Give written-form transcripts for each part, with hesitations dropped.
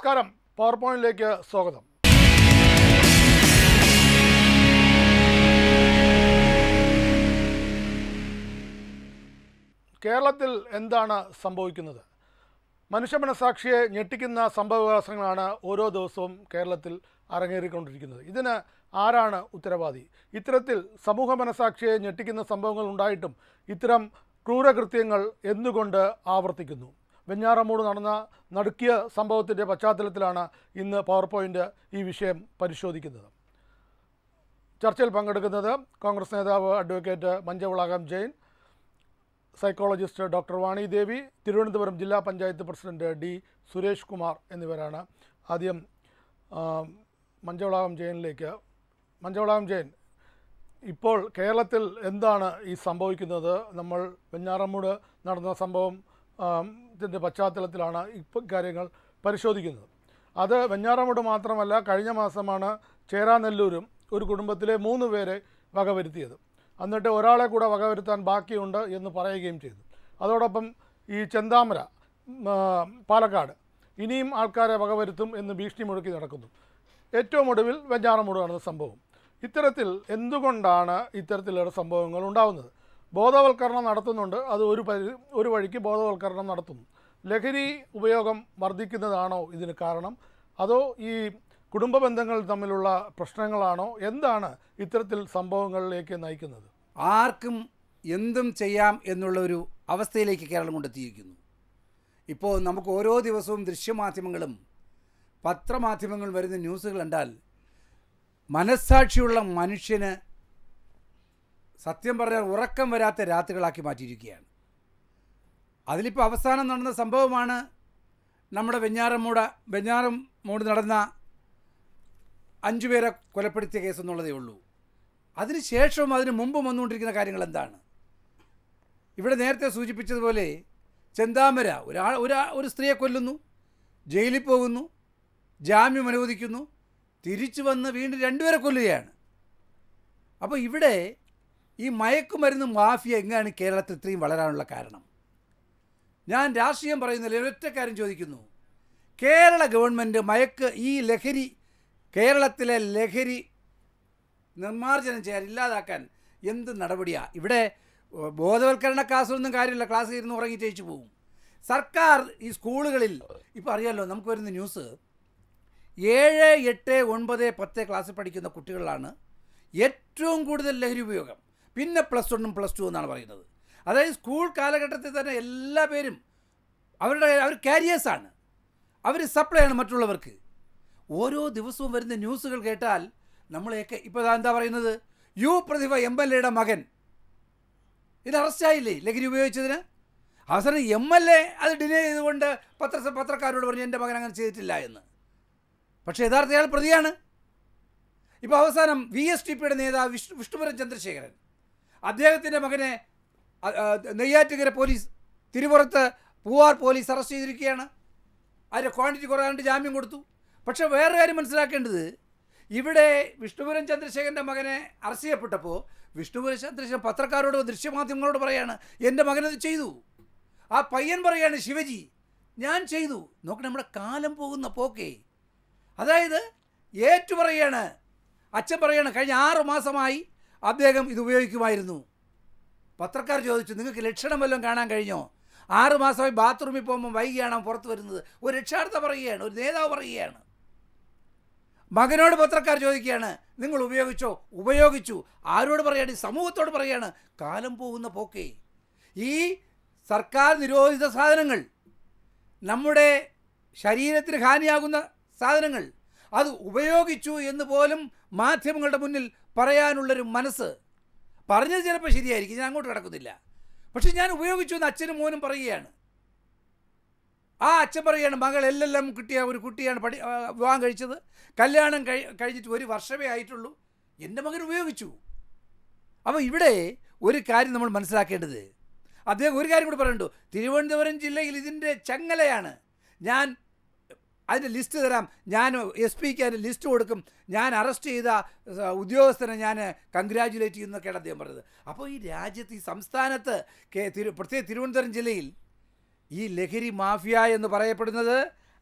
നമസ്കാരം. പവർ പോയിന്റിലേക്ക് സ്വാഗതം. കേരളത്തിൽ എന്താണ് സംഭവിക്കുന്നത്? മനുഷ്യ മനസാക്ഷിയെ ഞെട്ടിക്കുന്ന സംഭവവികാസങ്ങളാണ് ഓരോ ദിവസവും കേരളത്തിൽ അരങ്ങേറിക്കൊണ്ടിരിക്കുന്നത്. ഇതിന് ആരാണ് ഉത്തരവാദി? ഇത്തരത്തിൽ സമൂഹ മനസാക്ഷിയെ ഞെട്ടിക്കുന്ന സംഭവങ്ങൾ ഉണ്ടായിട്ടും ഇത്തരം ക്രൂരകൃത്യങ്ങൾ എന്തുകൊണ്ട് ആവർത്തിക്കുന്നു? വെഞ്ഞാറമൂട് നടന്ന നടുക്കിയ സംഭവത്തിൻ്റെ പശ്ചാത്തലത്തിലാണ് ഇന്ന് പവർ പോയിൻ്റ് ഈ വിഷയം പരിശോധിക്കുന്നത്. ചർച്ചയിൽ പങ്കെടുക്കുന്നത് കോൺഗ്രസ് നേതാവ് അഡ്വക്കേറ്റ് മഞ്ചവളാകം ജെയിൻ, സൈക്കോളജിസ്റ്റ് ഡോക്ടർ വാണി ദേവി, തിരുവനന്തപുരം ജില്ലാ പഞ്ചായത്ത് പ്രസിഡന്റ് ഡി സുരേഷ് കുമാർ എന്നിവരാണ്. ആദ്യം മഞ്ചവളാകം ജെയിനിലേക്ക്. മഞ്ചവളാകം ജെയിൻ, ഇപ്പോൾ കേരളത്തിൽ എന്താണ് ഈ സംഭവിക്കുന്നത്? നമ്മൾ വെഞ്ഞാറമൂട് നടന്ന സംഭവം ഇതിൻ്റെ പശ്ചാത്തലത്തിലാണ് ഇപ്പോൾ കാര്യങ്ങൾ പരിശോധിക്കുന്നത്. അത് വെഞ്ഞാറമൂട് മാത്രമല്ല, കഴിഞ്ഞ മാസമാണ് ചേരാനെല്ലൂരും ഒരു കുടുംബത്തിലെ 3 പേരെ വകവരുത്തിയത്. എന്നിട്ട് ഒരാളെ കൂടെ വകവരുത്താൻ ബാക്കിയുണ്ട് എന്ന് പറയുകയും ചെയ്തു. അതോടൊപ്പം ഈ ചെന്താമര, പാലക്കാട് ഇനിയും ആൾക്കാരെ വകവരുത്തും എന്ന് ഭീഷണി മുഴക്കി നടക്കുന്നു. ഏറ്റവും ഒടുവിൽ വെഞ്ഞാറമൂട് നടന്ന സംഭവം. ഇത്തരത്തിൽ എന്തുകൊണ്ടാണ് ഇത്തരത്തിലുള്ള സംഭവങ്ങൾ ഉണ്ടാകുന്നത്? ബോധവൽക്കരണം നടത്തുന്നുണ്ട്, അത് ഒരു വഴിക്ക് ബോധവൽക്കരണം നടത്തുന്നു. ലഹരി ഉപയോഗം വർദ്ധിക്കുന്നതാണോ ഇതിന് കാരണം? അതോ ഈ കുടുംബ ബന്ധങ്ങൾ തമ്മിലുള്ള പ്രശ്നങ്ങളാണോ? എന്താണ് ഇത്തരത്തിൽ സംഭവങ്ങളിലേക്ക് നയിക്കുന്നത്? ആർക്കും എന്തും ചെയ്യാം എന്നുള്ളൊരു അവസ്ഥയിലേക്ക് കേരളം കൊണ്ടെത്തിയിരിക്കുന്നു. ഇപ്പോൾ നമുക്ക് ഓരോ ദിവസവും ദൃശ്യമാധ്യമങ്ങളും പത്രമാധ്യമങ്ങളും വരുന്ന ന്യൂസുകൾ കണ്ടാൽ മനസ്സാക്ഷിയുള്ള മനുഷ്യന് സത്യം പറഞ്ഞാൽ ഉറക്കം വരാത്ത രാത്രികളാക്കി മാറ്റിയിരിക്കുകയാണ്. അതിലിപ്പോൾ അവസാനം നടന്ന സംഭവമാണ് നമ്മുടെ വെഞ്ഞാറമൂട് നടന്ന 5 പേരെ കൊലപ്പെടുത്തിയ കേസെന്നുള്ളതേ ഉള്ളൂ. അതിനുശേഷവും അതിന് മുമ്പും വന്നുകൊണ്ടിരിക്കുന്ന കാര്യങ്ങൾ എന്താണ്? ഇവിടെ നേരത്തെ സൂചിപ്പിച്ചതുപോലെ ചെന്താമര ഒരു സ്ത്രീയെ കൊല്ലുന്നു, ജയിലിൽ പോകുന്നു, ജാമ്യം അനുവദിക്കുന്നു, തിരിച്ചു വന്ന് വീണ്ടും 2 പേരെ കൊല്ലുകയാണ്. അപ്പോൾ ഇവിടെ ഈ മയക്കുമരുന്ന് മാഫിയ എങ്ങനെയാണ് കേരളത്തിൽ ഇത്രയും വളരാനുള്ള കാരണം? ഞാൻ രാഷ്ട്രീയം പറയുന്നില്ല, ഒരൊറ്റ കാര്യം ചോദിക്കുന്നു. കേരള ഗവൺമെൻറ് ഈ കേരളത്തിലെ ലഹരി നിർമ്മാർജ്ജനം ചെയ്യാൻ, ഇല്ലാതാക്കാൻ എന്ത് നടപടിയാണ്? ഇവിടെ ബോധവൽക്കരണ ക്ലാസ്സൊന്നും കാര്യമില്ല, ക്ലാസ് ഇരുന്ന് ഉറങ്ങി ജയിച്ചു പോകും. സർക്കാർ ഈ സ്കൂളുകളിൽ ഇപ്പോൾ അറിയാമല്ലോ, നമുക്ക് വരുന്ന ന്യൂസ് 7, 8, 9, 10 ക്ലാസ്സിൽ പഠിക്കുന്ന കുട്ടികളിലാണ് ഏറ്റവും കൂടുതൽ ലഹരി ഉപയോഗം. പിന്നെ +1, +2 എന്നാണ് പറയുന്നത്. അതായത് സ്കൂൾ കാലഘട്ടത്തിൽ തന്നെ എല്ലാ പേരും അവർ കാരിയേഴ്സാണ്, അവർ സപ്ലൈ ആണ് മറ്റുള്ളവർക്ക്. ഓരോ ദിവസവും വരുന്ന ന്യൂസുകൾ കേട്ടാൽ നമ്മളെയൊക്കെ ഇപ്പോൾ എന്താ പറയുന്നത്, പ്രതിഭ MLA മകൻ ഇത് അറസ്റ്റായില്ലേ ലഹരി ഉപയോഗിച്ചതിന്? അവസാനം MLA അത് ഡിനേ ചെയ്തുകൊണ്ട് പത്രക്കാരോട് പറഞ്ഞു എൻ്റെ മകൻ അങ്ങനെ ചെയ്തിട്ടില്ല എന്ന്. പക്ഷേ യഥാർത്ഥ അയാൾ പ്രതിയാണ്. ഇപ്പോൾ അവസാനം VSDPയുടെ നേതാവ് വിഷ്ണുപുരം ചന്ദ്രശേഖരൻ, അദ്ദേഹത്തിൻ്റെ മകനെ നെയ്യാറ്റിൻകര പോലീസ്, തിരുപുറത്ത് പൂവാർ പോലീസ് അറസ്റ്റ് ചെയ്തിരിക്കുകയാണ്. അതിൻ്റെ ക്വാണ്ടിറ്റി കുറയാണ്ട് ജാമ്യം കൊടുത്തു. പക്ഷേ വേറെ കാര്യം മനസ്സിലാക്കേണ്ടത്, ഇവിടെ വിഷ്ണുപുരം ചന്ദ്രശേഖരൻ്റെ മകനെ അറസ്റ്റ് ചെയ്യപ്പെട്ടപ്പോൾ വിഷ്ണുപുരം ചന്ദ്രശേഖരൻ പത്രക്കാരോട്, ദൃശ്യമാധ്യമങ്ങളോട് പറയാണ് എൻ്റെ മകനത് ചെയ്തു. ആ പയ്യൻ പറയാണ്, ശിവജി ഞാൻ ചെയ്തു. നോക്കണം നമ്മുടെ കാലം പോകുന്ന പോക്കേ. അതായത് ഏറ്റുപറയാണ്, അച്ഛൻ പറയാണ് കഴിഞ്ഞ 6 മാസമായി അദ്ദേഹം ഇത് ഉപയോഗിക്കുമായിരുന്നു. പത്രക്കാർ ചോദിച്ചു, നിങ്ങൾക്ക് ലക്ഷണം വല്ലതും കാണാൻ കഴിഞ്ഞോ? 6 മാസമായി ബാത്റൂമിൽ പോകുമ്പോൾ വൈകിയാണ് പുറത്ത് വരുന്നത്. ഒരു രക്ഷാർത്ഥ പറയുകയാണ്, ഒരു നേതാവ് പറയുകയാണ്. മകനോട് പത്രക്കാർ ചോദിക്കുകയാണ്, നിങ്ങൾ ഉപയോഗിച്ചു. ആരോട് പറയാണ്? സമൂഹത്തോട് പറയാണ്. കാലം പോകുന്ന പോക്കേ. ഈ സർക്കാർ നിരോധിത സാധനങ്ങൾ, നമ്മുടെ ശരീരത്തിന് ഹാനിയാകുന്ന സാധനങ്ങൾ, അത് ഉപയോഗിച്ചു എന്ന് പോലും മാധ്യമങ്ങളുടെ മുന്നിൽ പറയാനുള്ളൊരു മനസ്സ്. പറഞ്ഞത് ചിലപ്പോൾ ശരിയായിരിക്കും, ഞാൻ അങ്ങോട്ട് കിടക്കുന്നില്ല. പക്ഷെ ഞാൻ ഉപയോഗിച്ചു എന്ന് അച്ഛനും മോനും പറയുകയാണ്. ആ അച്ഛൻ പറയുകയാണ്, മകൾ LLM കിട്ടിയ ഒരു കുട്ടിയാണ് വിവാഹം കഴിച്ചത്, കല്യാണം കഴിഞ്ഞിട്ട് 1 വർഷമേ ആയിട്ടുള്ളൂ, എൻ്റെ മകൻ ഉപയോഗിച്ചു. അപ്പോൾ ഇവിടെ ഒരു കാര്യം നമ്മൾ മനസ്സിലാക്കേണ്ടത്, അദ്ദേഹം ഒരു കാര്യം കൂടി പറയുന്നുണ്ട്, തിരുവനന്തപുരം ജില്ലയിൽ ഇതിൻ്റെ ചങ്ങലയാണ്. ഞാൻ അതിൻ്റെ ലിസ്റ്റ് തരാം, ഞാൻ SP-ക്ക് അതിൻ്റെ ലിസ്റ്റ് കൊടുക്കും, ഞാൻ അറസ്റ്റ് ചെയ്ത ഉദ്യോഗസ്ഥനെ ഞാൻ കൺഗ്രാജുലേറ്റ് ചെയ്യുന്നൊക്കെയാണ് അദ്ദേഹം പറഞ്ഞത്. അപ്പോൾ ഈ രാജ്യത്ത്, ഈ സംസ്ഥാനത്ത്, പ്രത്യേക തിരുവനന്തപുരം ജില്ലയിൽ ഈ ലഹരി മാഫിയ എന്ന് പറയപ്പെടുന്നത്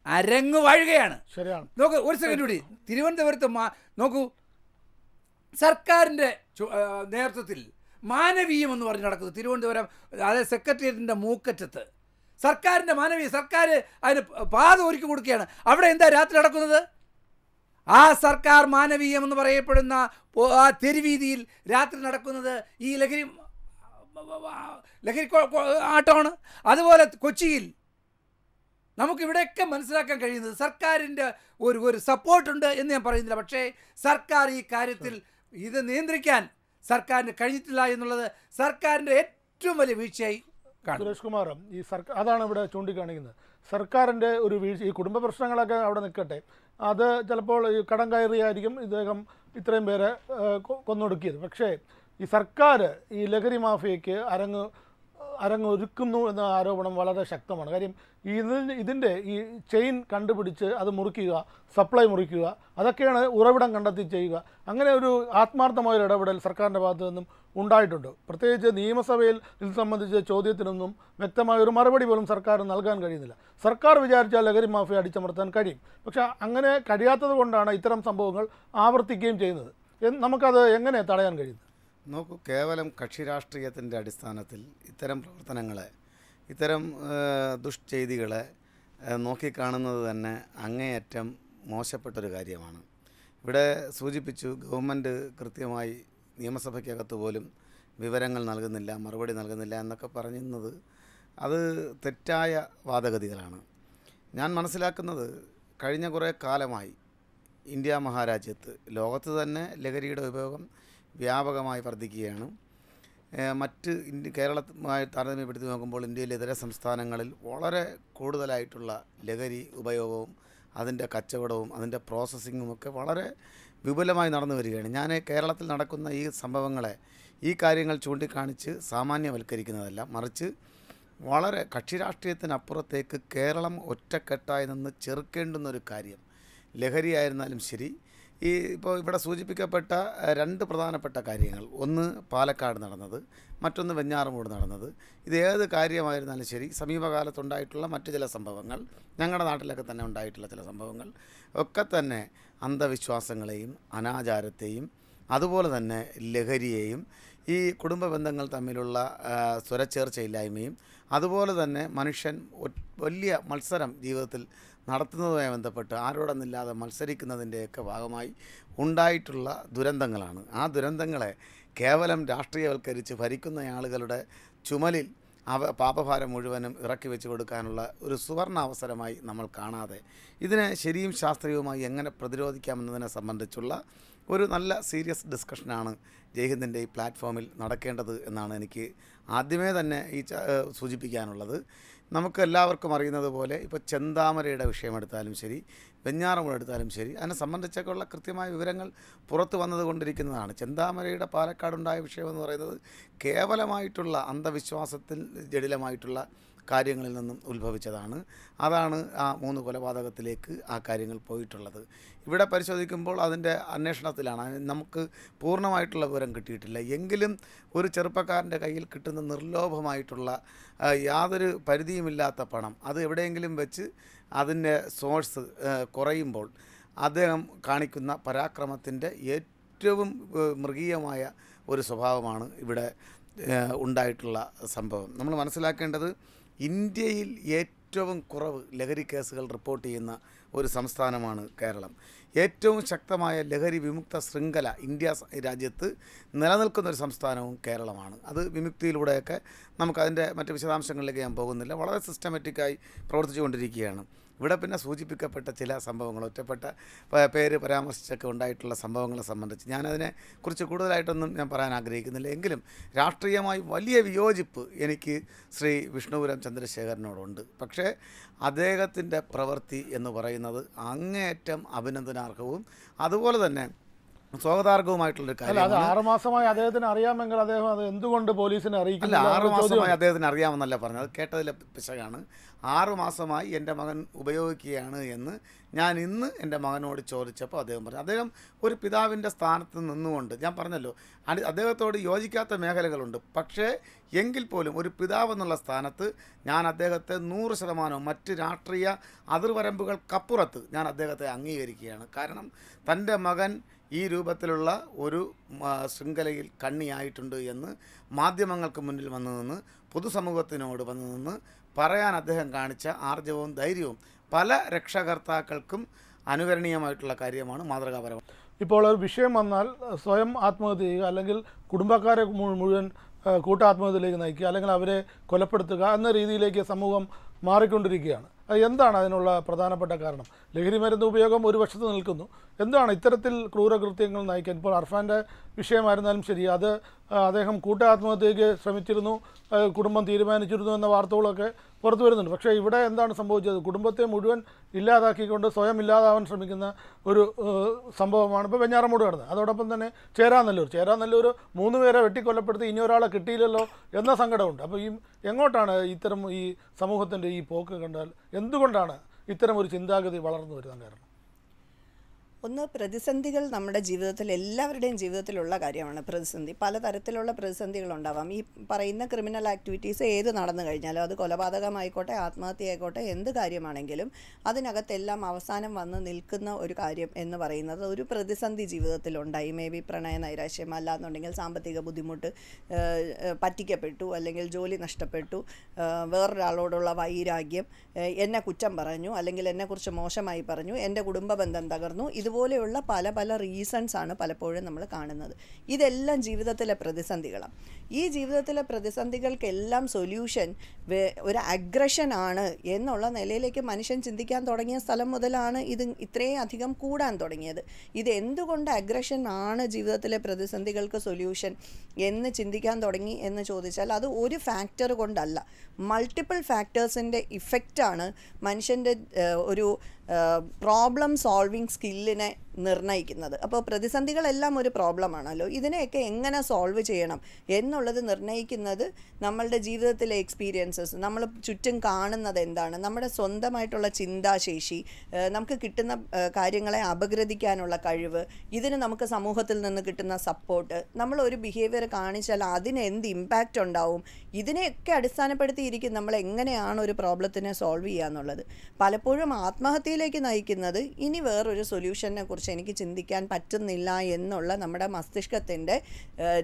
അരങ്ങു വാഴുകയാണ്. ശരിയാണ്. നോക്കൂ, ഒരു സെക്കൻഡ് കൂടി. തിരുവനന്തപുരത്ത് നോക്കൂ, സർക്കാരിൻ്റെ നേതൃത്വത്തിൽ മാനവീയം എന്ന് പറഞ്ഞ് നടക്കുന്നത് തിരുവനന്തപുരം, അതായത് സെക്രട്ടേറിയറ്റിൻ്റെ മൂക്കറ്റത്ത് സർക്കാരിൻ്റെ മാനവീയം, സർക്കാർ അതിന് പാത ഒരുക്കി കൊടുക്കുകയാണ്. അവിടെ എന്താ രാത്രി നടക്കുന്നത്? ആ സർക്കാർ മാനവീയം എന്ന് പറയപ്പെടുന്ന ആ തെരുവീതിയിൽ രാത്രി നടക്കുന്നത് ഈ ലഹരി ആട്ടമാണ്. അതുപോലെ കൊച്ചിയിൽ നമുക്കിവിടെയൊക്കെ മനസ്സിലാക്കാൻ കഴിയുന്നത് സർക്കാരിൻ്റെ ഒരു സപ്പോർട്ടുണ്ട് എന്ന് ഞാൻ പറയുന്നില്ല. പക്ഷേ സർക്കാർ ഈ കാര്യത്തിൽ ഇത് നിയന്ത്രിക്കാൻ സർക്കാരിന് കഴിഞ്ഞിട്ടില്ല എന്നുള്ളത് സർക്കാരിൻ്റെ ഏറ്റവും വലിയ വീഴ്ചയായി കാണും. സുരേഷ് കുമാർ, ഈ സർക്കാർ അതാണ് ഇവിടെ ചൂണ്ടിക്കാണിക്കുന്നത്. സർക്കാരിൻ്റെ ഒരു വീഴ്ച. ഈ കുടുംബ പ്രശ്നങ്ങളൊക്കെ അവിടെ നിൽക്കട്ടെ, അത് ചിലപ്പോൾ ഈ കടം കയറിയായിരിക്കും ഇദ്ദേഹം ഇത്രയും പേരെ കൊന്നൊടുക്കിയത്. പക്ഷേ ഈ സർക്കാർ ഈ ലഹരി മാഫിയയ്ക്ക് അരങ്ങൊരുക്കുന്നു എന്ന ആരോപണം വളരെ ശക്തമാണ്. കാര്യം ഇതിൻ്റെ ഈ ചെയിൻ കണ്ടുപിടിച്ച് അത് മുറിക്കുക, സപ്ലൈ മുറിക്കുക, അതൊക്കെയാണ് ഉറവിടം കണ്ടെത്തി ചെയ്യുക. അങ്ങനെ ഒരു ആത്മാർത്ഥമായ ഇടപെടൽ സർക്കാരിൻ്റെ ഭാഗത്തു നിന്നും ഉണ്ടായിട്ടുണ്ട്. പ്രത്യേകിച്ച് നിയമസഭയിൽ ഇത് സംബന്ധിച്ച ചോദ്യത്തിനൊന്നും വ്യക്തമായ ഒരു മറുപടി പോലും സർക്കാർ നൽകാൻ കഴിയുന്നില്ല. സർക്കാർ വിചാരിച്ചാൽ ലഹരി മാഫിയ അടിച്ചമർത്താൻ കഴിയും. പക്ഷേ അങ്ങനെ കഴിയാത്തത് കൊണ്ടാണ് ഇത്തരം സംഭവങ്ങൾ ആവർത്തിക്കുകയും ചെയ്യുന്നത്. നമുക്കത് എങ്ങനെ തടയാൻ കഴിയുന്നത്? നോക്കൂ, കേവലം കക്ഷി രാഷ്ട്രീയത്തിൻ്റെ അടിസ്ഥാനത്തിൽ ഇത്തരം പ്രവർത്തനങ്ങളെ, ഇത്തരം ദുഷ്ചെയ്തികളെ നോക്കിക്കാണുന്നത് തന്നെ അങ്ങേയറ്റം മോശപ്പെട്ടൊരു കാര്യമാണ്. ഇവിടെ സൂചിപ്പിച്ചു, ഗവൺമെൻറ് കൃത്യമായി നിയമസഭയ്ക്കകത്ത് പോലും വിവരങ്ങൾ നൽകുന്നില്ല, മറുപടി നൽകുന്നില്ല എന്നൊക്കെ പറയുന്നത് അത് തെറ്റായ വാദഗതികളാണ്. ഞാൻ മനസ്സിലാക്കുന്നത് കഴിഞ്ഞ കുറേ കാലമായി ഇന്ത്യ മഹാരാജ്യത്ത്, ലോകത്ത് തന്നെ ലഹരിയുടെ ഉപയോഗം വ്യാപകമായി വർദ്ധിക്കുകയാണ്. മറ്റ് കേരളവുമായി താരതമ്യപ്പെടുത്തി നോക്കുമ്പോൾ ഇന്ത്യയിലെ ഇതര സംസ്ഥാനങ്ങളിൽ വളരെ കൂടുതലായിട്ടുള്ള ലഹരി ഉപയോഗവും അതിൻ്റെ കച്ചവടവും അതിൻ്റെ പ്രോസസ്സിങ്ങും ഒക്കെ വളരെ വിപുലമായി നടന്നു വരികയാണ്. ഞാൻ കേരളത്തിൽ നടക്കുന്ന ഈ സംഭവങ്ങളെ, ഈ കാര്യങ്ങൾ ചൂണ്ടിക്കാണിച്ച് സാമാന്യവൽക്കരിക്കുന്നതല്ല, മറിച്ച് വളരെ കക്ഷി രാഷ്ട്രീയത്തിനപ്പുറത്തേക്ക് കേരളം ഒറ്റക്കെട്ടായി നിന്ന് ചെറുക്കേണ്ടുന്നൊരു കാര്യം, ലഹരിയായിരുന്നാലും ശരി, ഇപ്പോൾ ഇവിടെ സൂചിപ്പിക്കപ്പെട്ട രണ്ട് പ്രധാനപ്പെട്ട കാര്യങ്ങൾ, ഒന്ന് പാലക്കാട് നടന്നത്, മറ്റൊന്ന് വെഞ്ഞാറമൂട് നടന്നത്. ഇത് ഏത് കാര്യമായിരുന്നാലും ശരി, സമീപകാലത്തുണ്ടായിട്ടുള്ള മറ്റു ചില സംഭവങ്ങൾ, ഞങ്ങളുടെ നാട്ടിലൊക്കെ തന്നെ ഉണ്ടായിട്ടുള്ള ചില സംഭവങ്ങൾ ഒക്കെ തന്നെ അന്ധവിശ്വാസങ്ങളെയും അനാചാരത്തെയും അതുപോലെ തന്നെ ലഹരിയെയും ഈ കുടുംബ ബന്ധങ്ങൾ തമ്മിലുള്ള സ്വരച്ചേർച്ചയില്ലായ്മയും അതുപോലെ തന്നെ മനുഷ്യൻ വലിയ മത്സരം ജീവിതത്തിൽ നടത്തുന്നതുമായി ബന്ധപ്പെട്ട് ആരോടൊന്നില്ലാതെ മത്സരിക്കുന്നതിൻ്റെയൊക്കെ ഭാഗമായി ഉണ്ടായിട്ടുള്ള ദുരന്തങ്ങളാണ്. ആ ദുരന്തങ്ങളെ കേവലം രാഷ്ട്രീയവൽക്കരിച്ച് ഭരിക്കുന്ന ആളുകളുടെ ചുമലിൽ പാപഭാരം മുഴുവനും ഇറക്കി വെച്ച് കൊടുക്കാനുള്ള ഒരു സുവർണ അവസരമായി നമ്മൾ കാണാതെ ഇതിനെ ശരിയും ശാസ്ത്രീയവുമായി എങ്ങനെ പ്രതിരോധിക്കാമെന്നതിനെ സംബന്ധിച്ചുള്ള ഒരു നല്ല സീരിയസ് ഡിസ്കഷനാണ് ജയ്ഹിന്ദിൻ്റെ ഈ പ്ലാറ്റ്ഫോമിൽ നടക്കേണ്ടത് എന്നാണ് എനിക്ക് ആദ്യമേ തന്നെ സൂചിപ്പിക്കാനുള്ളത്. നമുക്ക് എല്ലാവർക്കും അറിയുന്നത് പോലെ ഇപ്പോൾ ചെന്താമരയുടെ വിഷയമെടുത്താലും ശരി, വെഞ്ഞാറമൂട് എടുത്താലും ശരി, അതിനെ സംബന്ധിച്ചൊക്കെയുള്ള കൃത്യമായ വിവരങ്ങൾ പുറത്തു വന്നുകൊണ്ടിരിക്കുന്നതാണ്. ചെന്താമരയുടെ പാലക്കാടുണ്ടായ വിഷയമെന്ന് പറയുന്നത് കേവലമായിട്ടുള്ള അന്ധവിശ്വാസത്തിൽ ജടിലമായിട്ടുള്ള കാര്യങ്ങളിൽ നിന്നും ഉത്ഭവിച്ചതാണ്. അതാണ് ആ 3 കൊലപാതകത്തിലേക്ക് ആ കാര്യങ്ങൾ പോയിട്ടുള്ളത്. ഇവിടെ പരിശോധിക്കുമ്പോൾ അതിൻ്റെ അന്വേഷണത്തിലാണ്. നമുക്ക് പൂർണ്ണമായിട്ടുള്ള വിവരം കിട്ടിയിട്ടില്ല. എങ്കിലും ഒരു ചെറുപ്പക്കാരൻ്റെ കയ്യിൽ കിട്ടുന്ന നിർലോഭമായിട്ടുള്ള യാതൊരു പരിധിയുമില്ലാത്ത പണം, അത് എവിടെയെങ്കിലും വെച്ച് അതിൻ്റെ സോഴ്സ് കുറയുമ്പോൾ അദ്ദേഹം കാണിക്കുന്ന പരാക്രമത്തിൻ്റെ ഏറ്റവും മൃഗീയമായ ഒരു സ്വഭാവമാണ് ഇവിടെ ഉണ്ടായിട്ടുള്ള സംഭവം. നമ്മൾ മനസ്സിലാക്കേണ്ടത്, ഇന്ത്യയിൽ ഏറ്റവും കുറവ് ലഹരി കേസുകൾ റിപ്പോർട്ട് ചെയ്യുന്ന ഒരു സംസ്ഥാനമാണ് കേരളം. ഏറ്റവും ശക്തമായ ലഹരി വിമുക്ത ശൃംഖല ഇന്ത്യ രാജ്യത്ത് നിലനിൽക്കുന്ന ഒരു സംസ്ഥാനവും കേരളമാണ്. അത് വിമുക്തിയിലൂടെയൊക്കെ നമുക്കതിൻ്റെ മറ്റ് വിശദാംശങ്ങളിലേക്ക് ഞാൻ പോകുന്നില്ല, വളരെ സിസ്റ്റമാറ്റിക്കായി പ്രവർത്തിച്ചുകൊണ്ടിരിക്കുകയാണ്. ഇവിടെ പിന്നെ സൂചിപ്പിക്കപ്പെട്ട ചില സംഭവങ്ങൾ, ഒറ്റപ്പെട്ട പേര് പരാമർശിച്ചൊക്കെ ഉണ്ടായിട്ടുള്ള സംഭവങ്ങളെ സംബന്ധിച്ച് ഞാനതിനെ കുറിച്ച് കൂടുതലായിട്ടൊന്നും ഞാൻ പറയാൻ ആഗ്രഹിക്കുന്നില്ല. എങ്കിലും രാഷ്ട്രീയമായി വലിയ വിയോജിപ്പ് എനിക്ക് ശ്രീ വിഷ്ണുപുരം ചന്ദ്രശേഖരനോടുണ്ട്. പക്ഷേ അദ്ദേഹത്തിൻ്റെ പ്രവൃത്തി എന്ന് പറയുന്നത് അങ്ങേയറ്റം അഭിനന്ദനാർഹവും അതുപോലെ തന്നെ സ്വാഗതാർഹവുമായിട്ടുള്ളൊരു അല്ല, അത് കാര്യമാണ്. 6 മാസമായി അദ്ദേഹത്തിന് അറിയാമെങ്കിൽ അദ്ദേഹം അത് എന്തുകൊണ്ട് പോലീസിനെ അല്ല, അറിയിക്കുന്നില്ല 6 എന്നൊരു മാസമായി ചോദ്യമുണ്ട്. അദ്ദേഹത്തിന് അറിയാമെന്നല്ല പറഞ്ഞത്, അത് കേട്ടതിലെ പിശകാണ്. 6 മാസമായി എൻ്റെ മകൻ ഉപയോഗിക്കുകയാണ് എന്ന് ഞാൻ ഇന്ന് എൻ്റെ മകനോട് ചോദിച്ചപ്പോൾ അദ്ദേഹം പറഞ്ഞു. അദ്ദേഹം ഒരു പിതാവിൻ്റെ സ്ഥാനത്ത് നിന്നുകൊണ്ട്, ഞാൻ പറഞ്ഞല്ലോ അദ്ദേഹത്തോട് യോജിക്കാത്ത മേഖലകളുണ്ട്, പക്ഷേ എങ്കിൽ പോലും ഒരു പിതാവെന്നുള്ള സ്ഥാനത്ത് ഞാൻ അദ്ദേഹത്തെ 100% മറ്റ് രാഷ്ട്രീയ അതിർവരമ്പുകൾക്കപ്പുറത്ത് ഞാൻ അദ്ദേഹത്തെ അംഗീകരിക്കുകയാണ്. കാരണം തൻ്റെ മകൻ ഈ രൂപത്തിലുള്ള ഒരു ശൃംഖലയിൽ കണ്ണിയായിട്ടുണ്ട് എന്ന് മാധ്യമങ്ങൾക്ക് മുന്നിൽ വന്നു നിന്ന്, പൊതുസമൂഹത്തിനോട് വന്നു നിന്ന് പറയാൻ അദ്ദേഹം കാണിച്ച ആർജവവും ധൈര്യവും പല രക്ഷകർത്താക്കൾക്കും അനുകരണീയമായിട്ടുള്ള കാര്യമാണ്, മാതൃകാപരമാണ്. ഇപ്പോൾ ഒരു വിഷയം വന്നാൽ സ്വയം ആത്മഹത്യ ചെയ്യുക, അല്ലെങ്കിൽ കുടുംബക്കാരെ മുഴുവൻ കൂട്ടാത്മഹത്യയിലേക്ക് നയിക്കുക, അല്ലെങ്കിൽ അവരെ കൊലപ്പെടുത്തുക എന്ന രീതിയിലേക്ക് സമൂഹം മാറിക്കൊണ്ടിരിക്കുകയാണ്. അത് എന്താണ് അതിനുള്ള പ്രധാനപ്പെട്ട കാരണം? ലഹരി മരുന്ന് ഉപയോഗം ഒരു വശത്ത് നിൽക്കുന്നു. എന്താണ് ഇത്തരത്തിൽ ക്രൂരകൃത്യങ്ങൾ നയിക്കാൻ? ഇപ്പോൾ അർഫാൻ്റെ വിഷയമായിരുന്നാലും ശരി, അത് അദ്ദേഹം ആത്മഹത്യയ്ക്ക് ശ്രമിച്ചിരുന്നു, കുടുംബം തീരുമാനിച്ചിരുന്നു എന്ന വാർത്തകളൊക്കെ പുറത്തു വരുന്നുണ്ട്. പക്ഷേ ഇവിടെ എന്താണ് സംഭവിച്ചത്? കുടുംബത്തെ മുഴുവൻ ഇല്ലാതാക്കിക്കൊണ്ട് സ്വയം ഇല്ലാതാവാൻ ശ്രമിക്കുന്ന ഒരു സംഭവമാണ് ഇപ്പോൾ വെഞ്ഞാറമൂട് നടന്നത്. അതോടൊപ്പം തന്നെ ചേരാനല്ലൂർ 3 പേരെ വെട്ടിക്കൊലപ്പെടുത്തി ഇനി ഒരാളെ കിട്ടിയില്ലല്ലോ എന്ന സങ്കടമുണ്ട്. അപ്പോൾ എങ്ങോട്ടാണ് ഇത്തരം ഈ സമൂഹത്തിൻ്റെ ഈ പോക്ക് കണ്ടാൽ എന്തുകൊണ്ടാണ് ഇത്തരം ഒരു ചിന്താഗതി വളർന്നു വരുന്ന കാരണം? ഒന്ന്, പ്രതിസന്ധികൾ നമ്മുടെ ജീവിതത്തിൽ, എല്ലാവരുടെയും ജീവിതത്തിലുള്ള കാര്യമാണ് പ്രതിസന്ധി. പലതരത്തിലുള്ള പ്രതിസന്ധികളുണ്ടാവാം. ഈ പറയുന്ന ക്രിമിനൽ ആക്ടിവിറ്റീസ് ഏത് നടന്നു കഴിഞ്ഞാലും, അത് കൊലപാതകമായിക്കോട്ടെ, ആത്മഹത്യ ആയിക്കോട്ടെ, എന്ത് കാര്യമാണെങ്കിലും അതിനകത്തെല്ലാം അവസാനം വന്ന് നിൽക്കുന്ന ഒരു കാര്യം എന്ന് പറയുന്നത് ഒരു പ്രതിസന്ധി ജീവിതത്തിലുണ്ടായി. മേ ബി പ്രണയ നൈരാശ്യം, അല്ലാന്നുണ്ടെങ്കിൽ സാമ്പത്തിക ബുദ്ധിമുട്ട്, പറ്റിക്കപ്പെട്ടു, അല്ലെങ്കിൽ ജോലി നഷ്ടപ്പെട്ടു, വേറൊരാളോടുള്ള വൈരാഗ്യം, എന്നെ കുറ്റം പറഞ്ഞു, അല്ലെങ്കിൽ എന്നെക്കുറിച്ച് മോശമായി പറഞ്ഞു, എൻ്റെ കുടുംബ ബന്ധം തകർന്നു, ഇതുപോലെയുള്ള പല പല റീസൺസാണ് പലപ്പോഴും നമ്മൾ കാണുന്നത്. ഇതെല്ലാം ജീവിതത്തിലെ പ്രതിസന്ധികളാണ്. ഈ ജീവിതത്തിലെ പ്രതിസന്ധികൾക്കെല്ലാം സൊല്യൂഷൻ ഒരു അഗ്രഷനാണ് എന്നുള്ള നിലയിലേക്ക് മനുഷ്യൻ ചിന്തിക്കാൻ തുടങ്ങിയ സ്ഥലം മുതലാണ് ഇത് ഇത്രയും അധികം കൂടാൻ തുടങ്ങിയത്. ഇത് എന്തുകൊണ്ട് അഗ്രഷൻ ആണ് ജീവിതത്തിലെ പ്രതിസന്ധികൾക്ക് സൊല്യൂഷൻ എന്ന് ചിന്തിക്കാൻ തുടങ്ങി എന്ന് ചോദിച്ചാൽ, അത് ഒരു ഫാക്ടർ കൊണ്ടല്ല, മൾട്ടിപ്പിൾ ഫാക്ടേഴ്സിൻ്റെ ഇഫക്റ്റാണ് മനുഷ്യൻ്റെ ഒരു പ്രോബ്ലം സോൾവിങ് സ്കില്ലിനെ നിർണ്ണയിക്കുന്നത്. അപ്പോൾ പ്രതിസന്ധികളെല്ലാം ഒരു പ്രോബ്ലമാണല്ലോ, ഇതിനെയൊക്കെ എങ്ങനെ സോൾവ് ചെയ്യണം എന്നുള്ളത് നിർണ്ണയിക്കുന്നത് നമ്മളുടെ ജീവിതത്തിലെ എക്സ്പീരിയൻസസ്, നമ്മൾ ചുറ്റും കാണുന്നത് എന്താണ്, നമ്മുടെ സ്വന്തമായിട്ടുള്ള ചിന്താശേഷി, നമുക്ക് കിട്ടുന്ന കാര്യങ്ങളെ അപഗ്രഥിക്കാനുള്ള കഴിവ്, ഇതിന് നമുക്ക് സമൂഹത്തിൽ നിന്ന് കിട്ടുന്ന സപ്പോർട്ട്, നമ്മൾ ഒരു ബിഹേവിയർ കാണിച്ചാൽ അതിന് എന്ത് ഇമ്പാക്റ്റ് ഉണ്ടാവും, ഇതിനെയൊക്കെ അടിസ്ഥാനപ്പെടുത്തിയിരിക്കും നമ്മൾ എങ്ങനെയാണ് ഒരു പ്രോബ്ലത്തിനെ സോൾവ് ചെയ്യുക എന്നുള്ളത്. പലപ്പോഴും ആത്മഹത്യയിലേക്ക് നയിക്കുന്നത് ഇനി വേറൊരു സൊല്യൂഷനെ കുറിച്ച് എനിക്ക് ചിന്തിക്കാൻ പറ്റുന്നില്ല എന്നുള്ള നമ്മുടെ മസ്തിഷ്കത്തിൻ്റെ